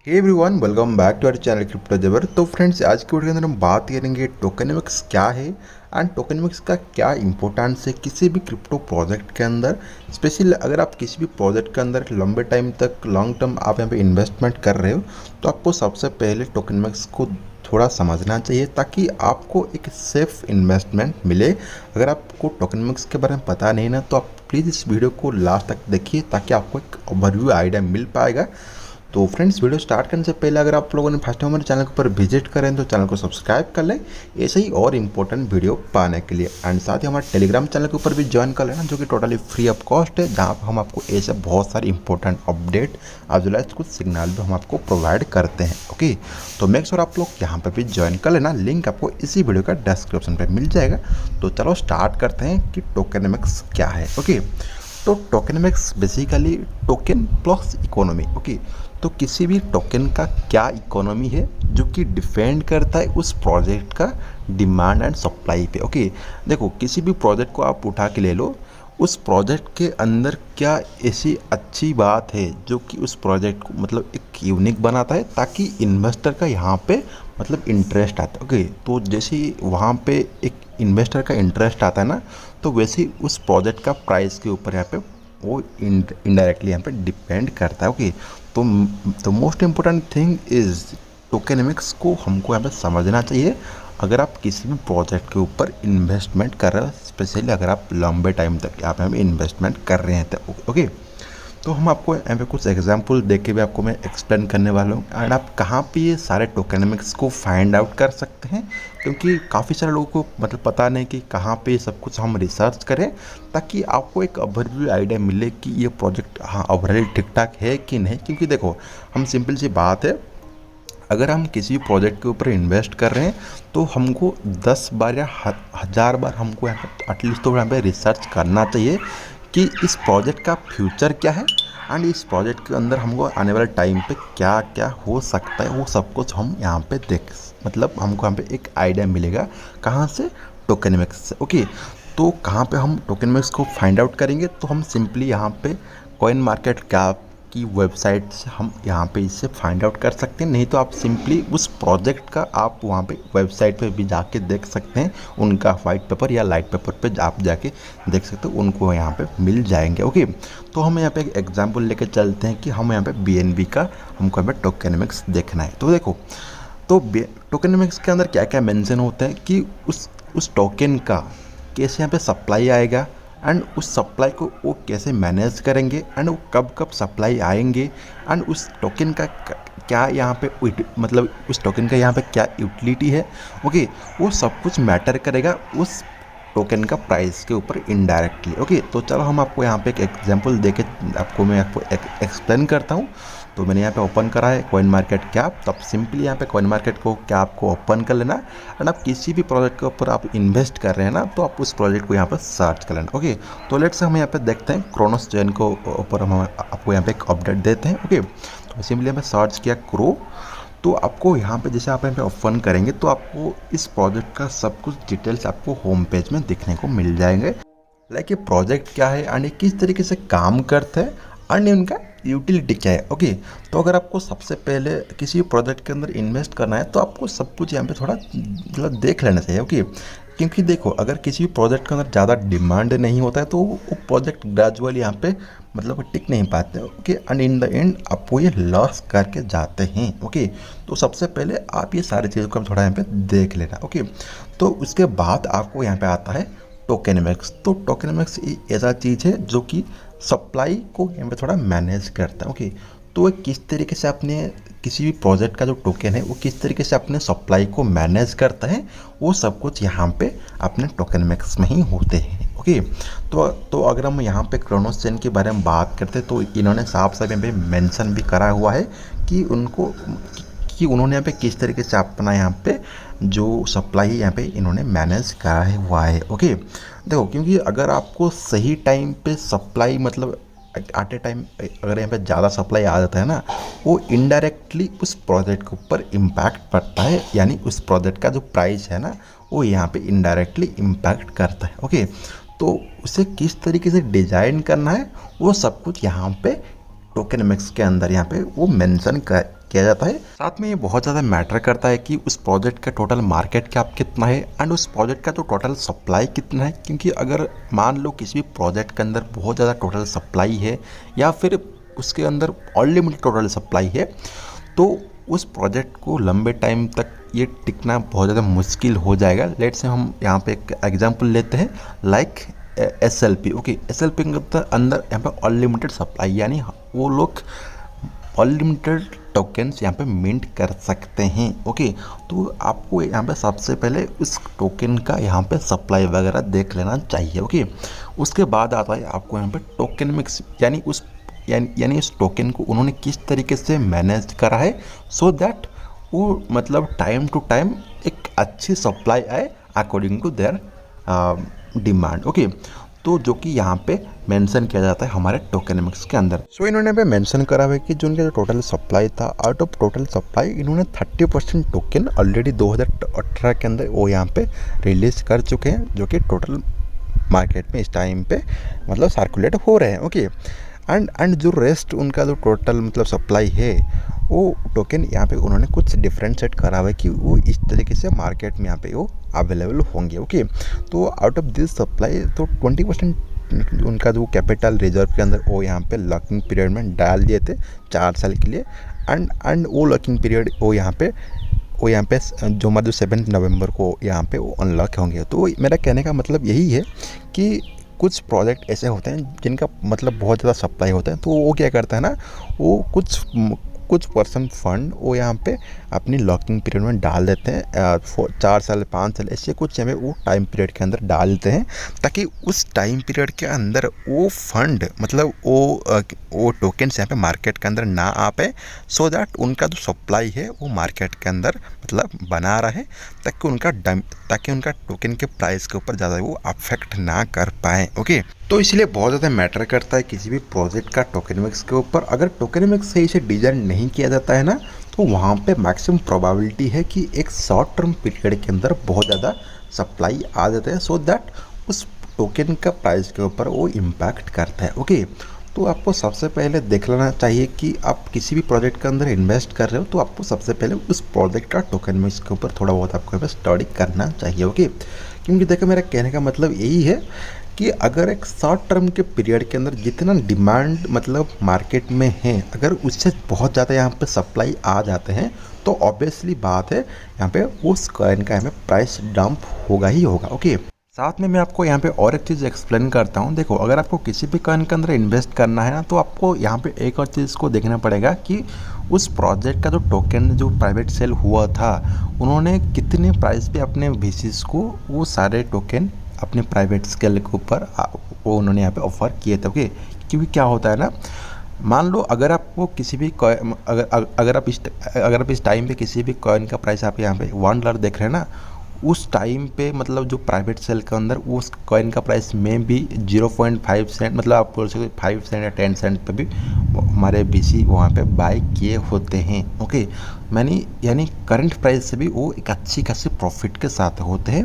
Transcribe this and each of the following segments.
Hey everyone, welcome back to our channel crypto जबर। तो friends, आज की वीडियो के अंदर हम बात करेंगे टोकेनमिक्स क्या है एंड टोकेनमिक्स का क्या इंपॉर्टेंस है किसी भी क्रिप्टो प्रोजेक्ट के अंदर। स्पेशली अगर आप किसी भी प्रोजेक्ट के अंदर लंबे टाइम तक लॉन्ग टर्म आप यहाँ पे इन्वेस्टमेंट कर रहे हो तो आपको सबसे पहले टोकेनमिक्स को थोड़ा समझना चाहिए ताकि आपको एक सेफ इन्वेस्टमेंट मिले। अगर आपको टोकेनमिक्स के बारे में पता नहीं ना तो आप प्लीज़ इस वीडियो को लास्ट तक देखिए ताकि आपको एक ओवरव्यू आइडिया मिल पाएगा। तो फ्रेंड्स, वीडियो स्टार्ट करने से पहले अगर आप लोगों ने फर्स्ट टाइम हमारे चैनल के ऊपर विजिट करें तो चैनल को सब्सक्राइब कर लें ऐसे ही और इम्पोर्टेंट वीडियो पाने के लिए। एंड साथ ही हमारे टेलीग्राम चैनल के ऊपर भी ज्वाइन कर लेना जो कि टोटली फ्री ऑफ कॉस्ट है, जहाँ पर हम आपको ऐसे बहुत सारे important update as well as कुछ सिग्नल भी हम आपको प्रोवाइड करते हैं। ओके, तो मेक श्योर आप लोग यहाँ पर भी ज्वाइन कर लेना, लिंक आपको इसी वीडियो का डिस्क्रिप्शन पर मिल जाएगा। तो चलो स्टार्ट करते हैं कि टोकेनमिक्स क्या है। ओके, तो tokenomics basically token plus economy. Okay, तो किसी भी टोकन का क्या इकोनॉमी है जो कि डिपेंड करता है उस प्रोजेक्ट का डिमांड एंड सप्लाई पे। ओके, देखो किसी भी प्रोजेक्ट को आप उठा के ले लो, उस प्रोजेक्ट के अंदर क्या ऐसी अच्छी बात है जो कि उस प्रोजेक्ट को मतलब एक यूनिक बनाता है ताकि इन्वेस्टर का यहाँ पे मतलब इंटरेस्ट आता है। ओके, तो जैसे ही वहाँ पे एक इन्वेस्टर का इंटरेस्ट आता है ना, तो वैसे ही उस प्रोजेक्ट का प्राइस के ऊपर यहाँ पे वो इनडायरेक्टली यहाँ पे डिपेंड करता है। ओके, तो मोस्ट इम्पोर्टेंट थिंग इज़ टोकेनमिक्स को हमको यहाँ पे समझना चाहिए अगर आप किसी भी प्रोजेक्ट के ऊपर इन्वेस्टमेंट कर रहे हो, स्पेशली अगर आप लंबे टाइम तक यहाँ पे हम इन्वेस्टमेंट कर रहे हैं तो। ओके, तो हम आपको यहाँ पे कुछ एग्जांपल देख के भी आपको मैं एक्सप्लेन करने वाला हूँ एंड आप कहाँ पे ये सारे टोकेनमिक्स को फाइंड आउट कर सकते हैं, क्योंकि काफ़ी सारे लोगों को मतलब पता नहीं कि कहाँ पे सब कुछ हम रिसर्च करें ताकि आपको एक ओवरव्यू आइडिया मिले कि ये प्रोजेक्ट हाँ ओवरऑल ठीक ठाक है कि नहीं। क्योंकि देखो, हम सिंपल सी बात है, अगर हम किसी प्रोजेक्ट के ऊपर इन्वेस्ट कर रहे हैं तो हमको 10 बार या 1000 बार हमको यहाँ पे एटलीस्ट तो यहाँ पे रिसर्च करना चाहिए कि इस प्रोजेक्ट का फ्यूचर क्या है एंड इस प्रोजेक्ट के अंदर हमको आने वाले टाइम पे क्या क्या हो सकता है, वो सब कुछ हम यहाँ पे देख मतलब हमको यहाँ पे एक आइडिया मिलेगा। कहाँ से? टोकेनमिक्स से। ओके, तो कहाँ पे हम टोकेनमिक्स को फाइंड आउट करेंगे? तो हम सिंपली यहाँ पे कॉइन मार्केट कैप की वेबसाइट से हम यहाँ पे इसे फाइंड आउट कर सकते हैं, नहीं तो आप सिंपली उस प्रोजेक्ट का आप वहाँ पे वेबसाइट पे भी जाके देख सकते हैं, उनका वाइट पेपर या लाइट पेपर पे आप जाके देख सकते हो, उनको यहाँ पे मिल जाएंगे। ओके, तो हम यहाँ पे एक एग्जांपल लेके चलते हैं कि हम यहाँ पे BNB का हमको यहाँ पे टोकेनमिक्स देखना है। तो देखो, तो टोकेनमिक्स के अंदर क्या क्या मेंशन होता है कि उस टोकन का कैसे यहाँ पे सप्लाई आएगा एंड उस सप्लाई को वो कैसे मैनेज करेंगे एंड वो कब कब सप्लाई आएंगे एंड उस टोकन का क्या यहाँ पे मतलब उस टोकन का यहाँ पे क्या यूटिलिटी है। ओके, वो सब कुछ मैटर करेगा उस टोकन का प्राइस के ऊपर इनडायरेक्टली। ओके, तो चलो हम आपको यहाँ पे एक एग्जांपल देके मैं आपको एक्सप्लेन करता हूँ। तो मैंने यहाँ पे ओपन करा है कॉइन मार्केट कैप। तो आप सिंपली यहाँ पे कॉइन मार्केट को कैप को ओपन कर लेना एंड आप किसी भी प्रोजेक्ट के ऊपर आप इन्वेस्ट कर रहे हैं ना, तो आप उस प्रोजेक्ट को यहाँ पर सर्च कर लेना। ओके, तो लेट्स हम यहाँ पे देखते हैं क्रोनोस चेन को ऊपर हम आपको यहाँ पे एक अपडेट देते हैं। ओके, तो सिंपली यहाँ पे सर्च किया क्रो, तो आपको यहाँ पे जैसे आप यहाँ पे ओपन करेंगे तो आपको इस प्रोजेक्ट का सब कुछ डिटेल्स आपको होम पेज में दिखने को मिल जाएंगे। लाइक ये प्रोजेक्ट क्या है एंड ये किस तरीके से काम करता है एंड इनका यूटिलिटी क्या है। ओके, तो अगर आपको सबसे पहले किसी प्रोजेक्ट के अंदर इन्वेस्ट करना है तो आपको सब कुछ यहाँ पे थोड़ा मतलब देख लेना चाहिए। ओके, क्योंकि देखो, अगर किसी भी प्रोजेक्ट के अंदर ज़्यादा डिमांड नहीं होता है तो वो प्रोजेक्ट ग्रेजुअली यहाँ पे मतलब टिक नहीं पाते। Okay, and in the end आपको ये लॉस करके जाते हैं। ओके, तो सबसे पहले आप ये सारी चीज़ों को थोड़ा यहाँ पे देख लेना। ओके, तो उसके बाद आपको यहाँ पे आता है टोकेनमिक्स। तो टोकेनमिक्स ऐसा चीज़ है जो कि सप्लाई को यहाँ पे थोड़ा मैनेज करता है। ओके, तो वो किस तरीके से अपने किसी भी प्रोजेक्ट का जो टोकन है वो किस तरीके से अपने सप्लाई को मैनेज करता है, वो सब कुछ यहाँ पे अपने टोकेनमिक्स में ही होते हैं। ओके, तो अगर हम यहाँ पे क्रोनोस चेन के बारे में बात करते हैं तो इन्होंने साफ साफ यहाँ पे मेंशन भी करा हुआ है कि उन्होंने यहाँ पे किस तरीके से अपना यहाँ पे जो सप्लाई है यहाँ पे इन्होंने मैनेज करा है हुआ है। ओके, देखो, क्योंकि अगर आपको सही टाइम पे सप्लाई मतलब एट ए टाइम अगर यहाँ पे ज़्यादा सप्लाई आ जाता है ना, वो इनडायरेक्टली उस प्रोजेक्ट के ऊपर इम्पैक्ट पड़ता है, यानी उस प्रोजेक्ट का जो प्राइस है ना वो यहाँ पे इनडायरेक्टली इम्पैक्ट करता है। ओके, तो उसे किस तरीके से डिज़ाइन करना है वो सब कुछ यहाँ पे टोकेनमिक्स के अंदर यहाँ पे वो मेंशन किया किया जाता है। साथ में ये बहुत ज़्यादा मैटर करता है कि उस प्रोजेक्ट का टोटल मार्केट कैप कितना है एंड उस प्रोजेक्ट का तो टोटल सप्लाई कितना है, क्योंकि अगर मान लो किसी भी प्रोजेक्ट के अंदर बहुत ज़्यादा टोटल सप्लाई है या फिर उसके अंदर अनलिमिटेड टोटल सप्लाई है, तो उस प्रोजेक्ट को लंबे टाइम तक ये टिकना बहुत ज़्यादा मुश्किल हो जाएगा। लेट्स से हम यहाँ पे एक एग्जांपल लेते हैं, लाइक SLP। ओके, SLP के अंदर यहाँ पे अनलिमिटेड सप्लाई, यानी वो लोग अनलिमिटेड टोकन्स यहाँ पे मिंट कर सकते हैं। ओके, तो आपको यहाँ पे सबसे पहले उस टोकन का यहाँ पे सप्लाई वगैरह देख लेना चाहिए। ओके, उसके बाद आता है आपको यहाँ पे टोकेनमिक्स, यानी इस टोकन को उन्होंने किस तरीके से मैनेज करा है सो दैट वो मतलब टाइम टू टाइम एक अच्छी सप्लाई आए according to their demand. Okay, तो जो कि यहाँ पे मेंशन किया जाता है हमारे टोकेनमिक्स के अंदर। सो इन्होंने पे मेंशन करा है कि जो उनका जो टोटल सप्लाई था, आउट ऑफ टोटल सप्लाई इन्होंने 30% टोकन ऑलरेडी 2018 के अंदर वो यहाँ पे रिलीज कर चुके हैं, जो कि टोटल मार्केट में इस टाइम पे मतलब सर्कुलेट हो रहे हैं। ओके, एंड जो रेस्ट उनका जो टोटल मतलब सप्लाई है वो टोकन यहाँ पे उन्होंने कुछ डिफरेंट सेट करा हुआ है कि वो इस तरीके से मार्केट में यहाँ पे वो अवेलेबल होंगे। ओके, तो आउट ऑफ दिस सप्लाई तो 20% उनका जो कैपिटल रिजर्व के अंदर वो यहाँ पे लॉकिंग पीरियड में डाल दिए थे 4 साल के लिए, एंड वो लॉकिंग पीरियड वो यहाँ पे जो मतलब 7 नवंबर को यहाँ पे वो अनलॉक होंगे। तो मेरा कहने का मतलब यही है कि कुछ प्रोजेक्ट ऐसे होते हैं जिनका मतलब बहुत ज़्यादा सप्लाई होता है, तो वो क्या करता है ना, वो कुछ परसेंट फंड वो यहाँ पे अपनी लॉकिंग पीरियड में डाल देते हैं, 4 साल 5 साल ऐसे कुछ यहाँ पे वो टाइम पीरियड के अंदर डाल देते हैं, ताकि उस टाइम पीरियड के अंदर वो फंड मतलब वो टोकन्स यहाँ पे मार्केट के अंदर ना आ पाए, सो दैट उनका जो सप्लाई है वो मार्केट के अंदर मतलब बना रहे, ताकि उनका टोकन के प्राइस के ऊपर ज़्यादा वो अफेक्ट ना कर पाए। ओके, तो इसलिए बहुत ज़्यादा मैटर करता है किसी भी प्रोजेक्ट का टोकेनमिक्स के ऊपर। अगर टोकेनमिक्स से इसे डिज़ाइन नहीं किया जाता है ना, तो वहाँ पे मैक्सिमम प्रोबेबिलिटी है कि एक शॉर्ट टर्म पीरियड के अंदर बहुत ज़्यादा सप्लाई आ जाता है, सो दैट उस टोकन का प्राइस के ऊपर वो इम्पैक्ट करता है। ओके, तो आपको सबसे पहले देख लेना चाहिए कि आप किसी भी प्रोजेक्ट के अंदर इन्वेस्ट कर रहे हो, तो आपको सबसे पहले उस प्रोजेक्ट का टोकेनमिक्स के ऊपर थोड़ा बहुत आपको स्टडी करना चाहिए। ओके, क्योंकि देखो मेरा कहने का मतलब यही है कि अगर एक शॉर्ट टर्म के पीरियड के अंदर जितना डिमांड मतलब मार्केट में है, अगर उससे बहुत ज़्यादा यहाँ पे सप्लाई आ जाते हैं, तो ऑब्वियसली बात है यहाँ पे उस कॉइन का यहाँ पे प्राइस डंप होगा ही होगा। ओके, साथ में मैं आपको यहाँ पे और एक चीज़ एक्सप्लेन करता हूँ। देखो, अगर आपको किसी भी कॉइन के अंदर इन्वेस्ट करना है ना, तो आपको यहाँ पे एक और चीज़ को देखना पड़ेगा कि उस प्रोजेक्ट का जो टोकन जो प्राइवेट सेल हुआ था, उन्होंने कितने प्राइस पे अपने VCs को वो सारे टोकन अपने प्राइवेट स्केल के ऊपर वो उन्होंने यहाँ पे ऑफर किए थे। ओके, क्योंकि क्या होता है ना, मान लो अगर आपको किसी भी अगर आप इस टाइम पे किसी भी कॉइन का प्राइस आप यहाँ पे $1 देख रहे हैं ना, उस टाइम पे मतलब जो प्राइवेट सेल के अंदर उस कॉइन का प्राइस में भी 0.5 सेंट मतलब आप बोल सकते 5 सेंट या 10 सेंट पे भी हमारे BC वहाँ पे बाय किए होते हैं। ओके, यानी करंट प्राइस से भी वो एक अच्छी खासी प्रॉफिट के साथ होते हैं।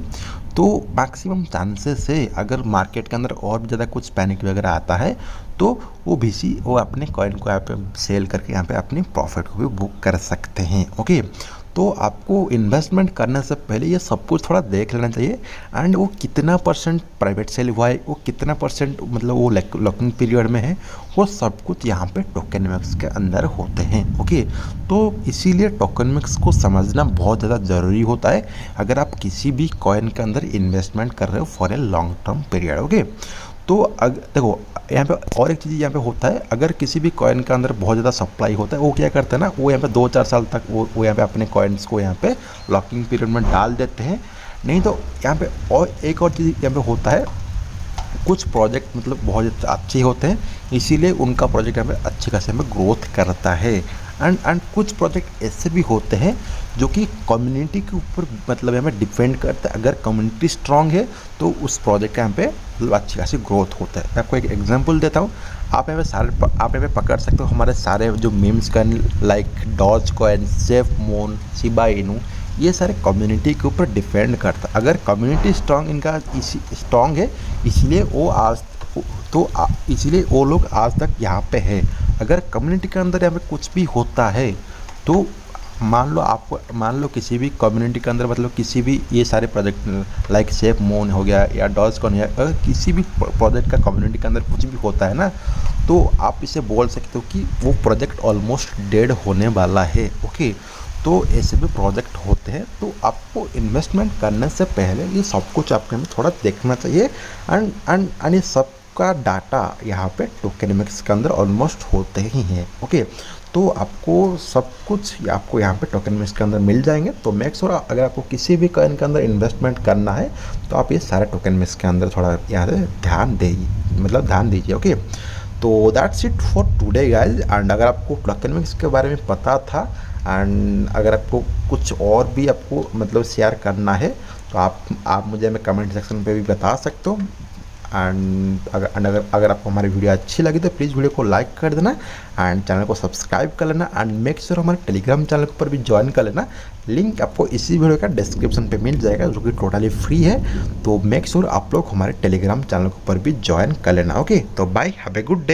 तो मैक्सिमम चांसेस है अगर मार्केट के अंदर और भी ज़्यादा कुछ पैनिक वगैरह आता है, तो वो BC वो अपने कॉइन को यहाँ पे सेल करके यहाँ पे अपनी प्रॉफिट को भी बुक कर सकते हैं। ओके, तो आपको इन्वेस्टमेंट करने से पहले ये सब कुछ थोड़ा देख लेना चाहिए, एंड वो कितना परसेंट प्राइवेट सेल हुआ है, वो कितना परसेंट मतलब वो लॉकिंग पीरियड में है, वो सब कुछ यहाँ पे टोकेनमिक्स के अंदर होते हैं। ओके, तो इसीलिए टोकेनमिक्स को समझना बहुत ज़्यादा ज़रूरी होता है अगर आप किसी भी कॉइन के अंदर इन्वेस्टमेंट कर रहे हो for a long term period. Okay, तो देखो यहाँ पे और एक चीज़ यहाँ पे होता है, अगर किसी भी कॉइन के अंदर बहुत ज़्यादा सप्लाई होता है, वो क्या करते हैं ना, वो यहाँ पे 2-4 साल तक वो यहाँ पे अपने कॉइन्स को यहाँ पे लॉकिंग पीरियड में डाल देते हैं। नहीं तो यहाँ पे और एक और चीज़ यहाँ पे होता है, कुछ प्रोजेक्ट मतलब बहुत अच्छे होते हैं, इसीलिए उनका प्रोजेक्ट यहाँ पे अच्छे खासे में ग्रोथ करता है, एंड कुछ प्रोजेक्ट ऐसे भी होते हैं जो कि कम्युनिटी के ऊपर मतलब यहाँ पे डिपेंड करता है। अगर कम्युनिटी स्ट्रांग है तो उस प्रोजेक्ट का यहाँ पे मतलब अच्छी खासी ग्रोथ होता है। मैं आपको एक एग्जांपल देता हूँ, आप यहाँ पे पकड़ सकते हो हमारे सारे जो memes coin like Dogecoin, SafeMoon, Shiba Inu, ये सारे कम्युनिटी के ऊपर डिपेंड करता है। अगर कम्युनिटी स्ट्रांग है, इसलिए वो लोग आज तक यहाँ पे है। अगर कम्युनिटी के अंदर यहाँ पे कुछ भी होता है तो मान लो किसी भी कम्युनिटी के अंदर, मतलब किसी भी ये सारे प्रोजेक्ट लाइक सेफ मून हो गया या डॉजकॉन है, अगर किसी भी प्रोजेक्ट का कम्युनिटी के अंदर कुछ भी होता है ना, तो आप इसे बोल सकते हो कि वो प्रोजेक्ट ऑलमोस्ट डेड होने वाला है। ओके, तो ऐसे भी प्रोजेक्ट होते हैं, तो आपको इन्वेस्टमेंट करने से पहले ये सब कुछ आपके में थोड़ा देखना चाहिए। एंड ये सब का डाटा यहाँ पे टोकेनोमिक्स के अंदर ऑलमोस्ट होते ही हैं। ओके, तो आपको सब कुछ आपको यहाँ पे टोकेनोमिक्स के अंदर मिल जाएंगे। तो मेक श्योर अगर आपको किसी भी कॉइन के अंदर इन्वेस्टमेंट करना है तो आप ये सारे टोकेनोमिक्स के अंदर थोड़ा यहाँ से ध्यान दीजिए। ओके, तो that's it for today guys. And अगर आपको टोकेनोमिक्स के बारे में पता था एंड अगर आपको कुछ और भी आपको मतलब शेयर करना है तो आप मुझे मैं कमेंट सेक्शन पे भी बता सकते हो। एंड अगर आपको हमारी वीडियो अच्छी लगी तो प्लीज़ वीडियो को लाइक कर देना एंड चैनल को सब्सक्राइब कर लेना एंड मेक श्योर हमारे टेलीग्राम चैनल पर भी ज्वाइन कर लेना। लिंक आपको इसी वीडियो का डिस्क्रिप्शन पे मिल जाएगा जो कि टोटली फ्री है। तो मेक श्योर आप लोग हमारे टेलीग्राम चैनल पर भी ज्वाइन कर लेना। ओके, तो bye, have a good day.